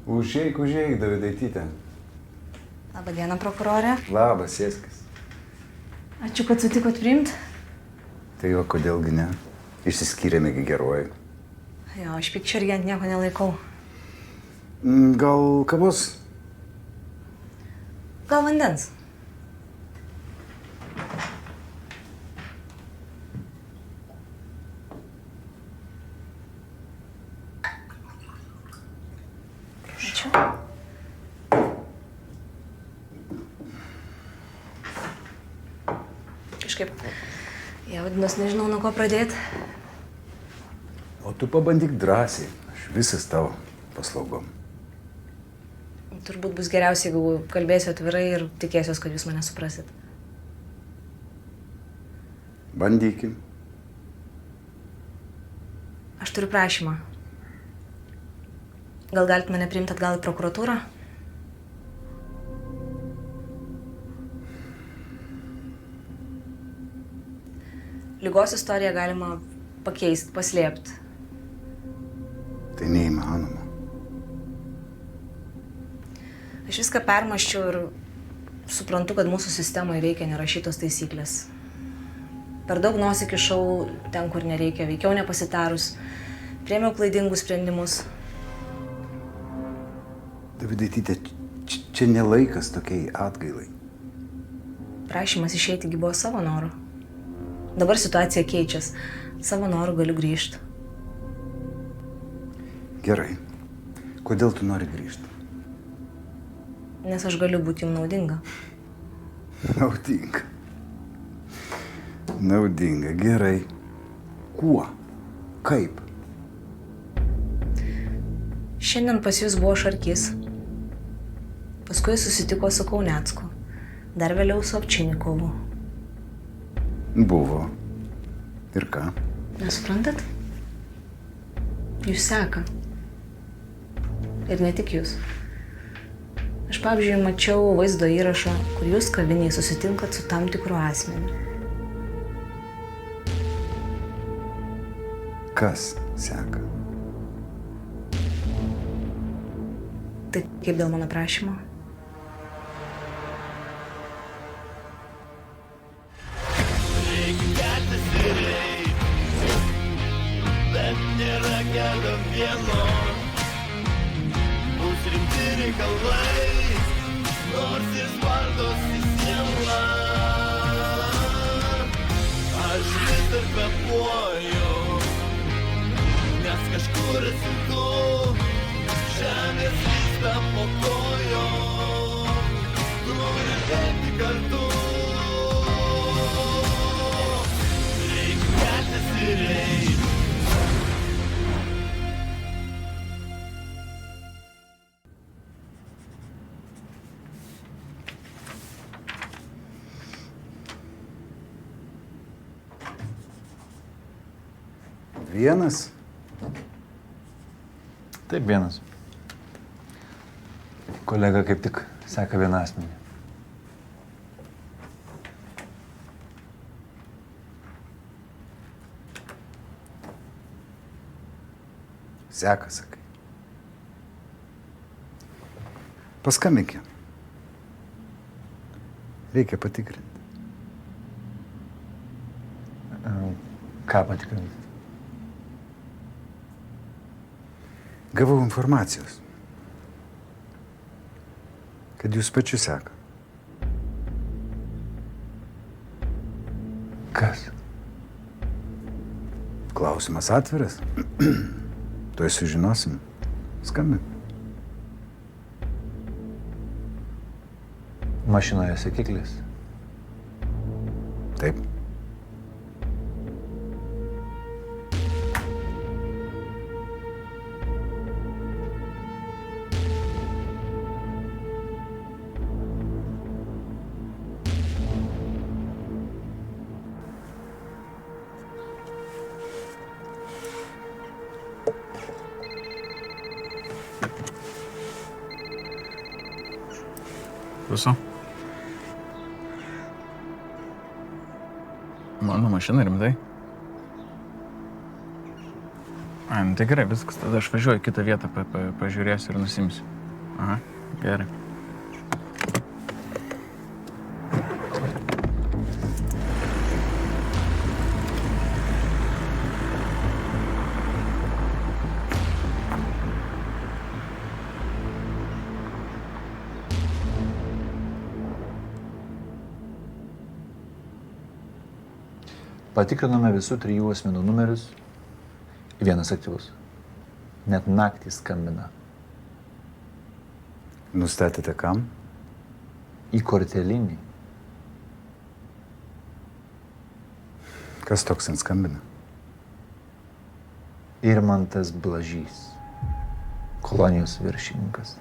Užeik, Davidaitytė. Labą dieną, prokurorė. Labas, sėskis. Ačiū, kad sutikot priimti. Tai jo, kodėlgi ne? Išsiskyrėmegi geruoju. Jo, aš pykčio irgi ant nieko nelaikau. Gal kavos? Gal vandens? Ačiū. Kažkaip jaudinuos, nežinau, nuo ko pradėti. O tu pabandyk drąsiai. Aš visas tavo paslaugom. Turbūt bus geriausia, jeigu kalbėsiu atvirai ir tikėsiuos, kad jūs mane suprasit. Bandykim. Aš turiu prašymą. Gal galite mane priimti atgal į prokuratūrą? Ligos istoriją galima pakeisti, paslėpti. Tai neįmanoma. Aš viską permąsčiau ir suprantu, kad mūsų sistemoje veikia nerašytos taisyklės. Per daug nosį kišau ten, kur nereikia, veikiau nepasitarus, priėmiau klaidingus sprendimus. Davidaitytė, čia nelaikas tokiai atgailai. Prašymas išeitigi buvo savo noru. Dabar situacija keičias. Savo noru galiu grįžti. Gerai. Kodėl tu nori grįžti? Nes aš galiu būti jums naudinga. Naudinga. Naudinga, gerai. Kuo? Kaip? Šiandien pas jūs buvo Šarkys. Paskui susitiko su Kaunecku. Dar vėliau su Ovčinikovu. Buvo. Ir ką? Nesuprantat? Jūs seka. Ir ne tik jūs. Aš, pavyzdžiui, mačiau vaizdo įrašą, kur jūs kaviniai susitinkat su tam tikru asmeniu. Kas seka? Tai kaip dėl mano prašymo? Bet nėra kelio vieno, bus rimti reikalai, nors ir spardosi siela. Aš vis dar kvėpuoju, nes kažkur esi tu, žemės vyksta po kojom, turi eiti kartu. Reikia keltis ir eiti. Vienas? Taip, vienas. Kolega kaip tik seka vieną asmenį. Seka, sakai. Paskambink jam. Reikia patikrinti. Ką patikrinti? Gavau informacijos, kad jūs pačiu seka. Kas? Klausimas atviras. Tuoj sužinosim. Skambink. Mašinoje sekiklis. Taip. Klausau. Mano mašina, rimtai? Ai, nu tai gerai, viskas, tada aš važiuoju į kitą vietą, pažiūrėsiu ir nusimsiu. Aha, gerai. Patikrinome visų 3 asmenų numerius. Vienas aktyvus. Net naktį skambina. Nustatėte kam? Į kortelinį. Kas toks ant skambina? Irmantas Blažys. Kolonijos viršininkas.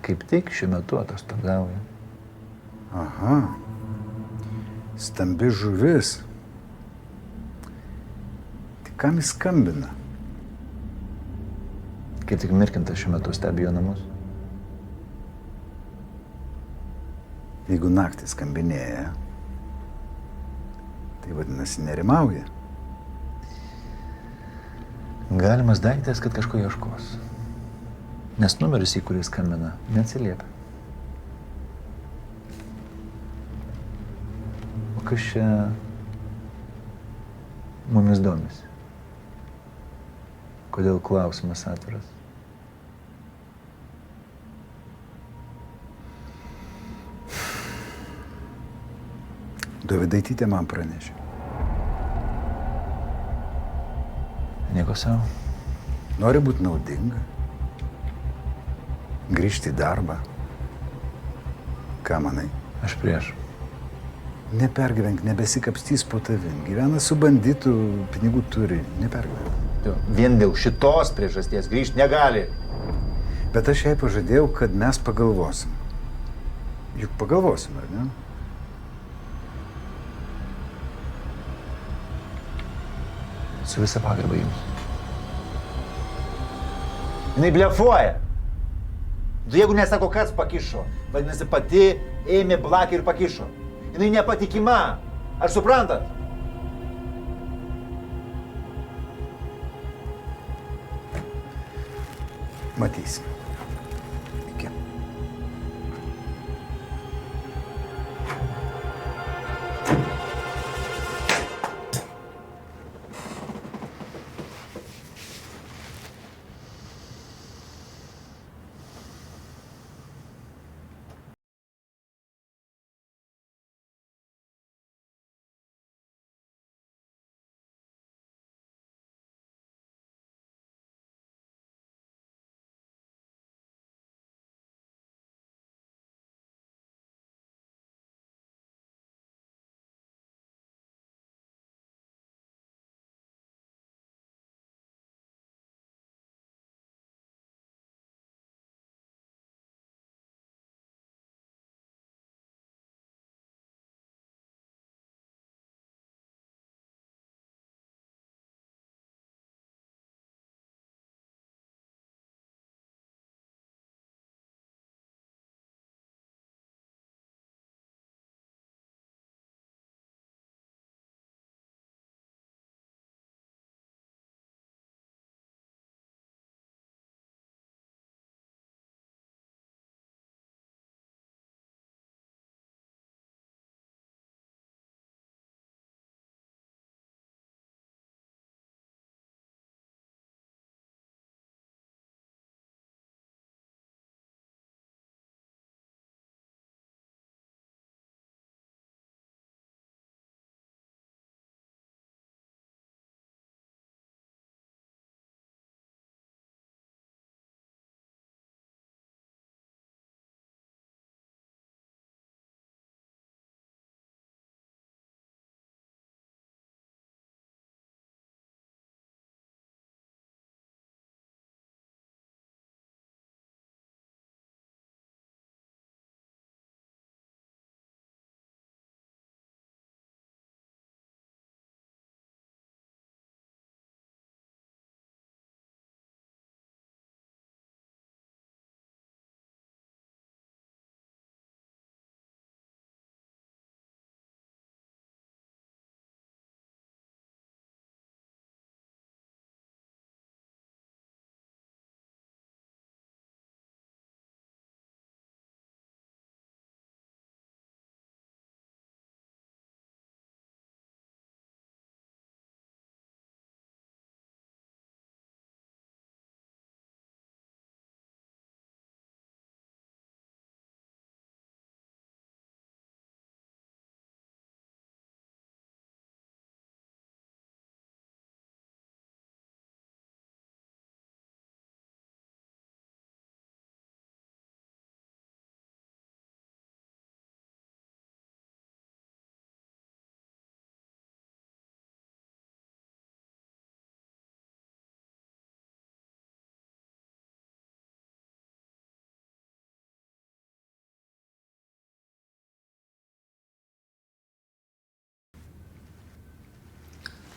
Kaip tik šiuo metu atostogauja. Aha. Stambi žuvis. Tai kam jis skambina? Kaip tik Mirkintas šiuo metu stebi jo namus. Jeigu naktį skambinėja, tai vadinasi nerimauja. Galimas daiktas, kad kažko ieškos. Nes numeris, į kurį skambina, neatsiliepia. O kas čia mumis domisi? Kodėl klausimas atviras? Dovydaitytė man pranešė. Nieko savo. Nori būti naudinga. Grįžti į darbą. Ką manai? Aš prieš. Nepergyvenk, nebesikapstys po tavim. Gyvena su banditu, pinigų turi. Nepergyvenk. Vien dėl šitos priežasties grįžti negali. Bet aš jai pažadėjau, kad mes pagalvosim. Juk pagalvosim, ar ne? Su visa pagarba jums. Jinai blefuoja. Jeigu nesako, kas pakišo, vadinasi, pati ėmė blakį ir pakišo. Jinai nepatikima. Ar suprantat? Matysim.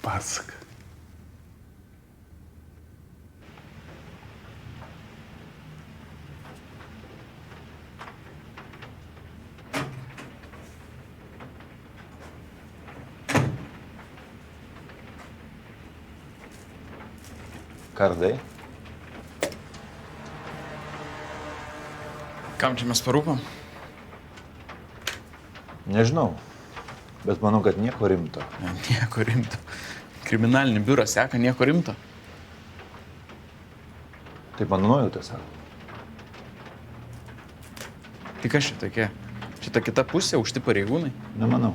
Pasak. Kardai? Kam čia mes parūpam? Nežinau, bet manau, kad nieko rimto. Ne, nieko rimto. Kriminalinį biurą seka, nieko rimto. Taip mano nuojauta sako. Tai kas čia tokie? Čia ta kita pusė, aukšti pareigūnai? Nemanau.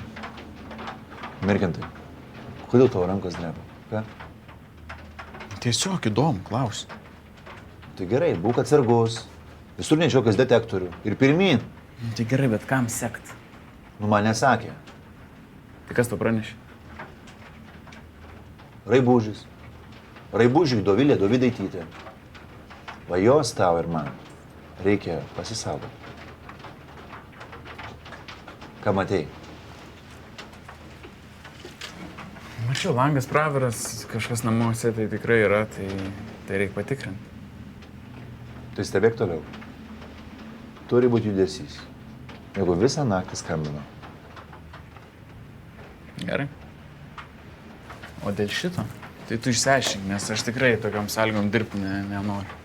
Merkintai, kodėl tavo rankos dreba? Ką? Tiesiog įdomu, klausiu. Tai gerai, būk atsargus. Visur nešiokis detektorių. Ir pirmyn. Tai gerai, bet kam sekt? Nu, man nesakė. Tai kas to pranešė? Raibužis. Raibužiui Dovilė Dovydaitytė. Va jos tau ir man reikia pasisaugoti. Ką matei? Mačiau, langas praviras, kažkas namuose tai tikrai yra, tai reikia patikrinti. Tai stebėk toliau. Turi būti judesys. Jeigu visą naktį skambino. Gerai. O dėl šito, tai tu išsiaiškink, nes aš tikrai tokiam sąlygom dirbti nenoriu.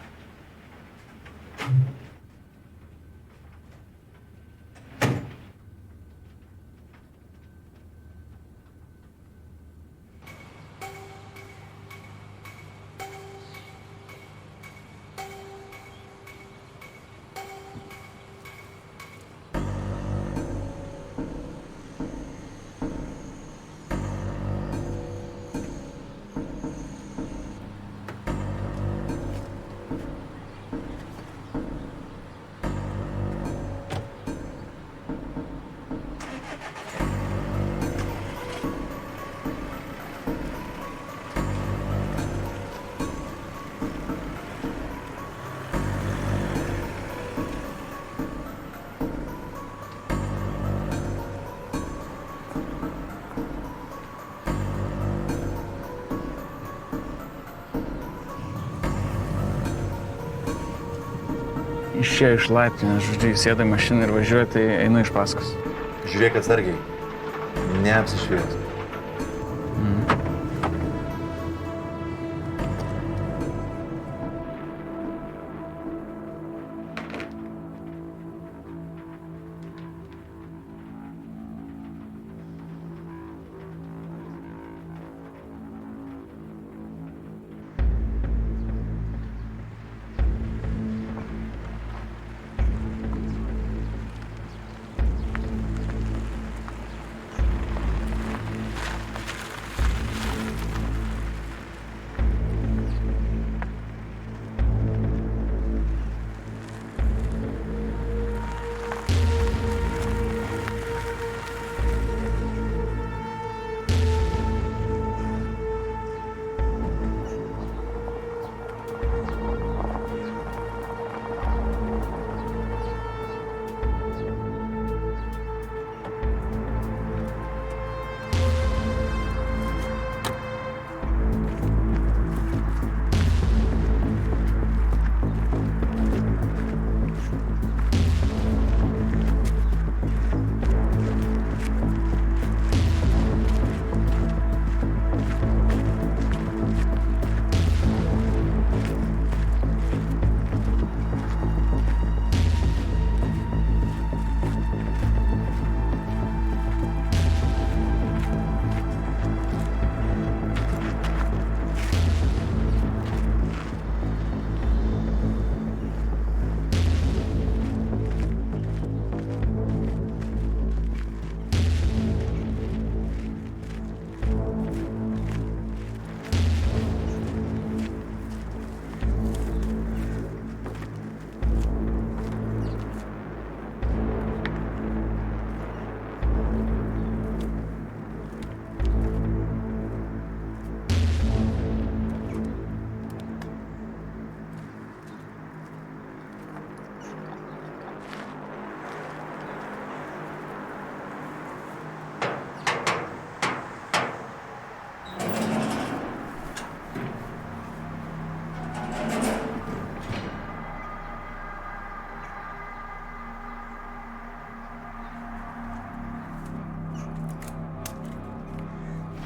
Išėjo iš laiptinės, žodžiu, sėda į mašiną ir važiuoja, tai einu iš paskos. Žiūrėk atsargiai. Neapsišvies.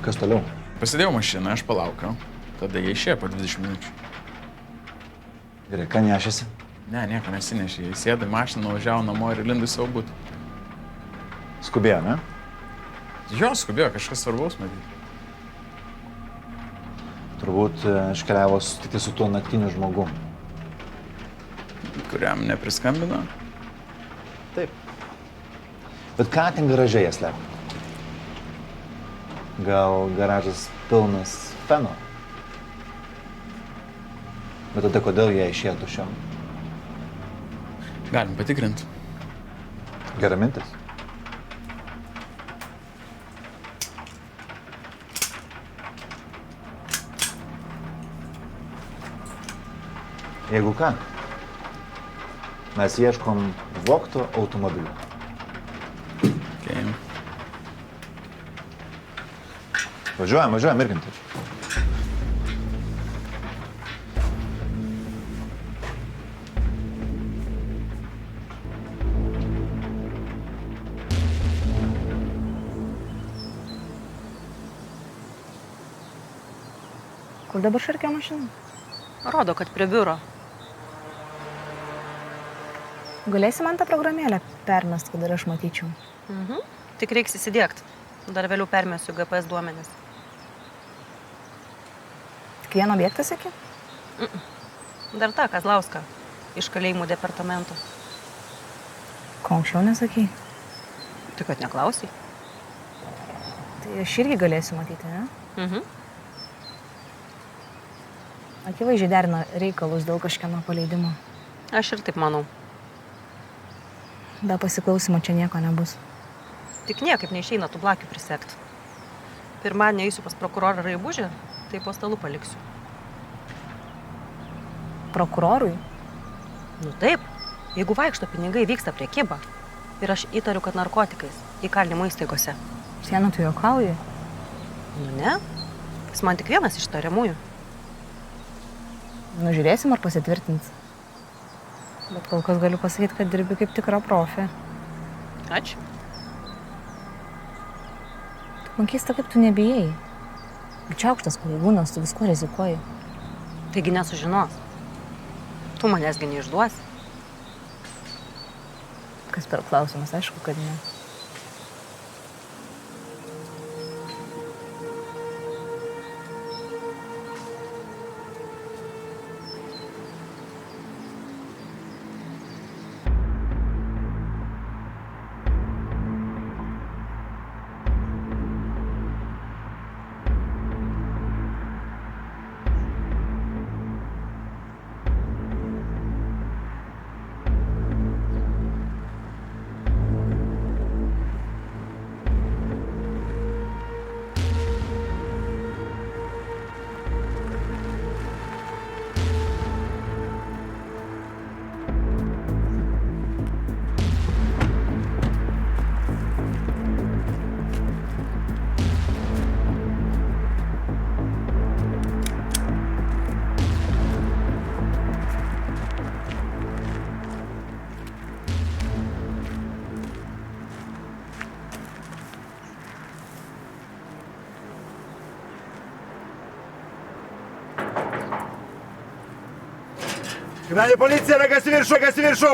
Kas toliau? Pasidėjau mašiną, aš palaukiau. Tada jie išėjo po 20 minučių. Gerai, ką nešėsi? Ne, nieko nesinešė. Jie sėdo į mašiną, nuvažiavo namo ir įlindo į savo butą. Skubėjo, ne? Jo, skubėjo, kažkas svarbaus matyti. Turbūt iškeliavo susitikti su tuo naktiniu žmogum. Kuriam nepriskambino. Taip. Bet ką ten garaže jie slepia? Gal garažas pilnas feno? Bet tada kodėl jie išėjo tuščiom? Galim patikrinti. Gera mintis. Jeigu ką, mes ieškom vogto automobilio. Okay. Važiuojam, irginti. Kur dabar šarkė mašina? Rodo, kad prie biuro. Galėsi man tą programėlę permest, kad ir aš matyčiau? Tik reiks įsidiegt. Dar vėliau permesiu GPS duomenis. Tik vieną objektą sėki? Dar tą Kazlauską. Iš kalėjimų departamento. Ko anksčiau nesakai? Tik kad neklausai. Tai aš irgi galėsiu matyti, ne? Akivaizdžiai derina reikalus dėl kažkieno paleidimo. Aš ir taip manau. Be pasiklausimo čia nieko nebus. Tik niekaip neišeina tų blakių prisekt. Pirmadienį eisiu pas prokurorą Raibužį, tai po stalu paliksiu. Prokurorui? Nu taip, jeigu vaikšto pinigai, vyksta prekyba. Ir aš įtariu, kad narkotikais įkalinimo įstaigose. Siena, tu juokauji? Nu ne, jis man tik vienas iš tariamųjų. Nu, žiūrėsim, ar pasitvirtins. Bet kol kas galiu pasakyti, kad dirbi kaip tikra profė. Ačiū. Man keista, kaip tu nebijai. Čia aukštas pareigūnas, tu visko rizikuoji. Taigi nesužinos. Tu manęsgi neišduosi. Kas per klausimas, aišku, kad ne. Kriminalinė policija, ragas į viršų, ragas į viršų!